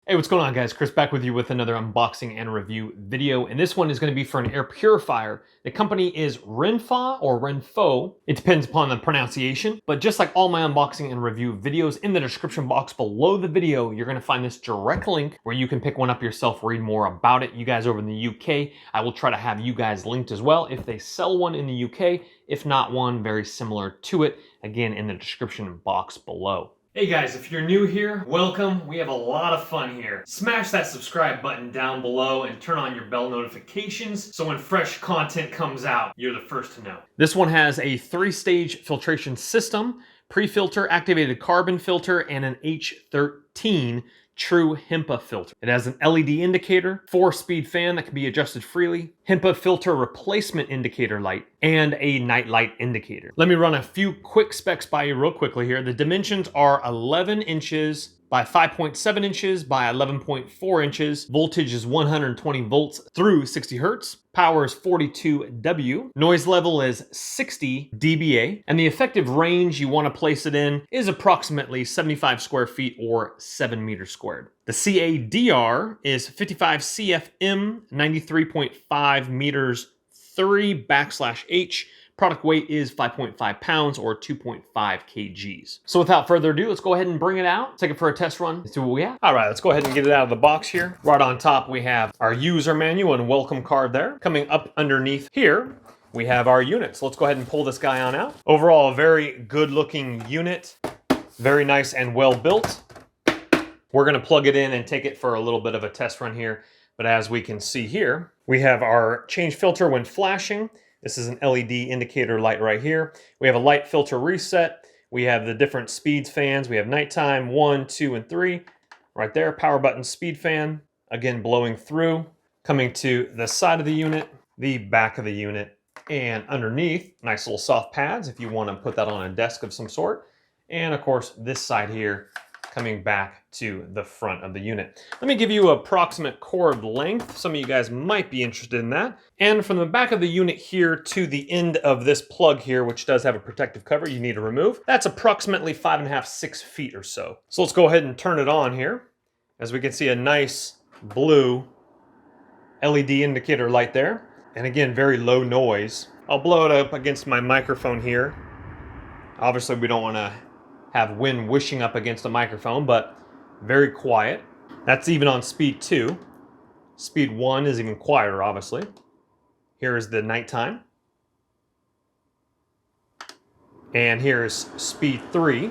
Hey, what's going on, guys? Chris back with you with another unboxing and review video, and this one is going to be for an air purifier. The company is Renpho or Renpho. It depends upon the pronunciation, but just like all my unboxing and review videos, in the description box below the video, you're going to find this direct link where you can pick one up yourself, read more about it. You guys over in the UK, I will try to have you guys linked as well if they sell one in the UK. If not, one very similar to it, again, in the description box below. Hey guys, if you're new here, welcome. We have a lot of fun here. Smash that subscribe button down below and turn on your bell notifications so when fresh content comes out, you're the first to know. This one has a 3-stage filtration system, pre-filter, activated carbon filter, and an H13 true HEPA filter. It has an LED indicator, 4-speed fan that can be adjusted freely, HEPA filter replacement indicator light, and a night light indicator. Let me run a few quick specs by you real quickly here. The dimensions are 11 inches by 5.7 inches by 11.4 inches. Voltage is 120 volts through 60 hertz. Power is 42 W. Noise level is 60 dBA. And the effective range you want to place it in is approximately 75 square feet or 7 meters squared. The CADR is 55 CFM, 93.5 meters 3/H. Product weight is 5.5 pounds or 2.5 kgs. So without further ado, let's go ahead and bring it out, take it for a test run, and see what we have. All right, let's go ahead and get it out of the box here. Right on top, we have our user manual and welcome card there. Coming up underneath here, we have our units. Let's go ahead and pull this guy on out. Overall, a very good looking unit. Very nice and well built. We're gonna plug it in and take it for a little bit of a test run here. But as we can see here, we have our change filter when flashing. This is an LED indicator light right here. We have a light filter reset. We have the different speeds fans. We have nighttime, 1, 2, and 3. Right there, power button speed fan. Again, blowing through. Coming to the side of the unit, the back of the unit, and underneath, nice little soft pads if you want to put that on a desk of some sort. And of course, this side here, coming back to the front of the unit. Let me give you an approximate cord length. Some of you guys might be interested in that. And from the back of the unit here to the end of this plug here, which does have a protective cover you need to remove, that's approximately 5.5, 6 feet or so. So let's go ahead and turn it on here. As we can see, a nice blue LED indicator light there. And again, very low noise. I'll blow it up against my microphone here. Obviously, we don't want to have wind whooshing up against the microphone, but very quiet. That's even on speed 2. Speed 1 is even quieter, obviously. Here is the nighttime. And here's speed 3.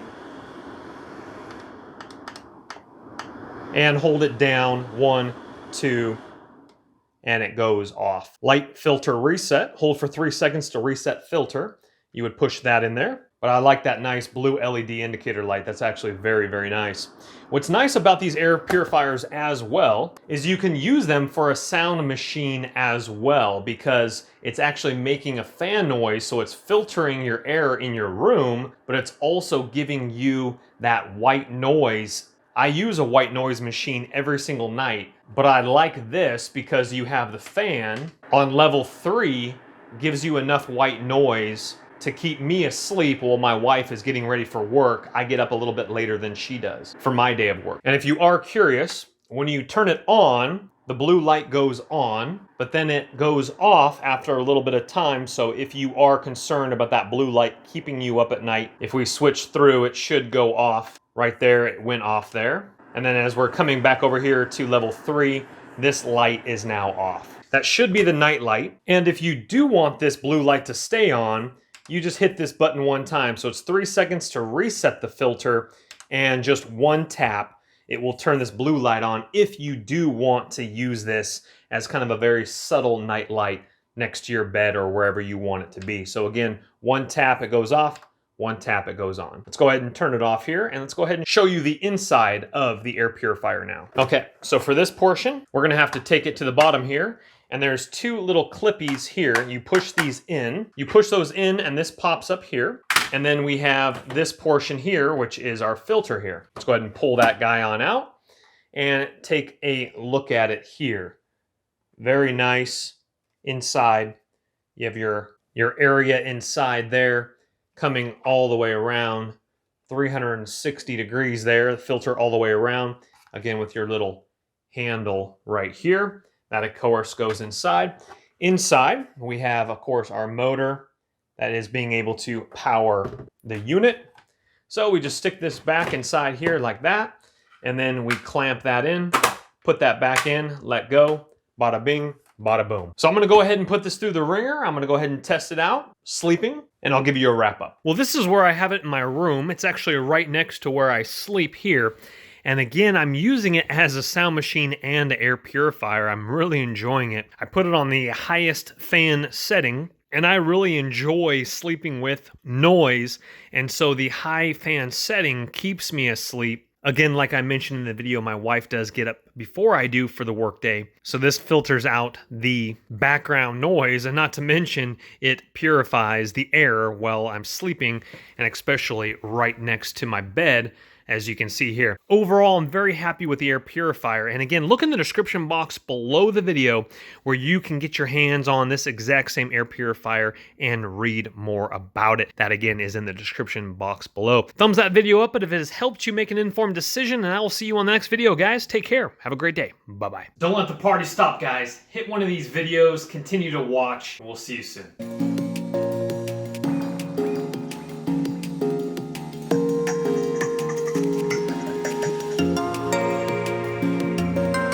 And hold it down, 1, 2, and it goes off. Light filter reset. Hold for 3 seconds to reset filter. You would push that in there. But I like that nice blue LED indicator light. That's actually very, very nice. What's nice about these air purifiers as well is you can use them for a sound machine as well, because it's actually making a fan noise, so it's filtering your air in your room, but it's also giving you that white noise. I use a white noise machine every single night, but I like this because you have the fan on level 3, gives you enough white noise to keep me asleep while my wife is getting ready for work. I get up a little bit later than she does for my day of work. And if you are curious, when you turn it on, the blue light goes on, but then it goes off after a little bit of time. So if you are concerned about that blue light keeping you up at night, if we switch through, it should go off. Right there, it went off there. And then as we're coming back over here to level 3, this light is now off. That should be the night light. And if you do want this blue light to stay on, you just hit this button one time. So it's 3 seconds to reset the filter, and just one tap, it will turn this blue light on if you do want to use this as kind of a very subtle night light next to your bed or wherever you want it to be. So again, one tap, it goes off, one tap, it goes on. Let's go ahead and turn it off here, and let's go ahead and show you the inside of the air purifier now. Okay, so for this portion, we're gonna have to take it to the bottom here. And there's 2 little clippies here. You push these in. You push those in and this pops up here. And then we have this portion here, which is our filter here. Let's go ahead and pull that guy on out and take a look at it here. Very nice inside. You have your area inside there coming all the way around. 360 degrees there, the filter all the way around. Again, with your little handle right here. That, of course, goes inside. Inside, we have, of course, our motor that is being able to power the unit. So we just stick this back inside here like that, and then we clamp that in, put that back in, let go, bada bing, bada boom. So I'm gonna go ahead and put this through the ringer. I'm gonna go ahead and test it out, sleeping, and I'll give you a wrap up. Well, this is where I have it in my room. It's actually right next to where I sleep here. And again, I'm using it as a sound machine and air purifier. I'm really enjoying it. I put it on the highest fan setting, and I really enjoy sleeping with noise. And so the high fan setting keeps me asleep. Again, like I mentioned in the video, my wife does get up before I do for the workday. So this filters out the background noise, and not to mention it purifies the air while I'm sleeping, and especially right next to my bed, as you can see here. Overall, I'm very happy with the air purifier. And again, look in the description box below the video where you can get your hands on this exact same air purifier and read more about it. That again is in the description box below. Thumbs that video up if it has helped you make an informed decision, and I will see you on the next video, guys. Take care. Have a great day. Bye-bye. Don't let the party stop, guys. Hit one of these videos, continue to watch. We'll see you soon.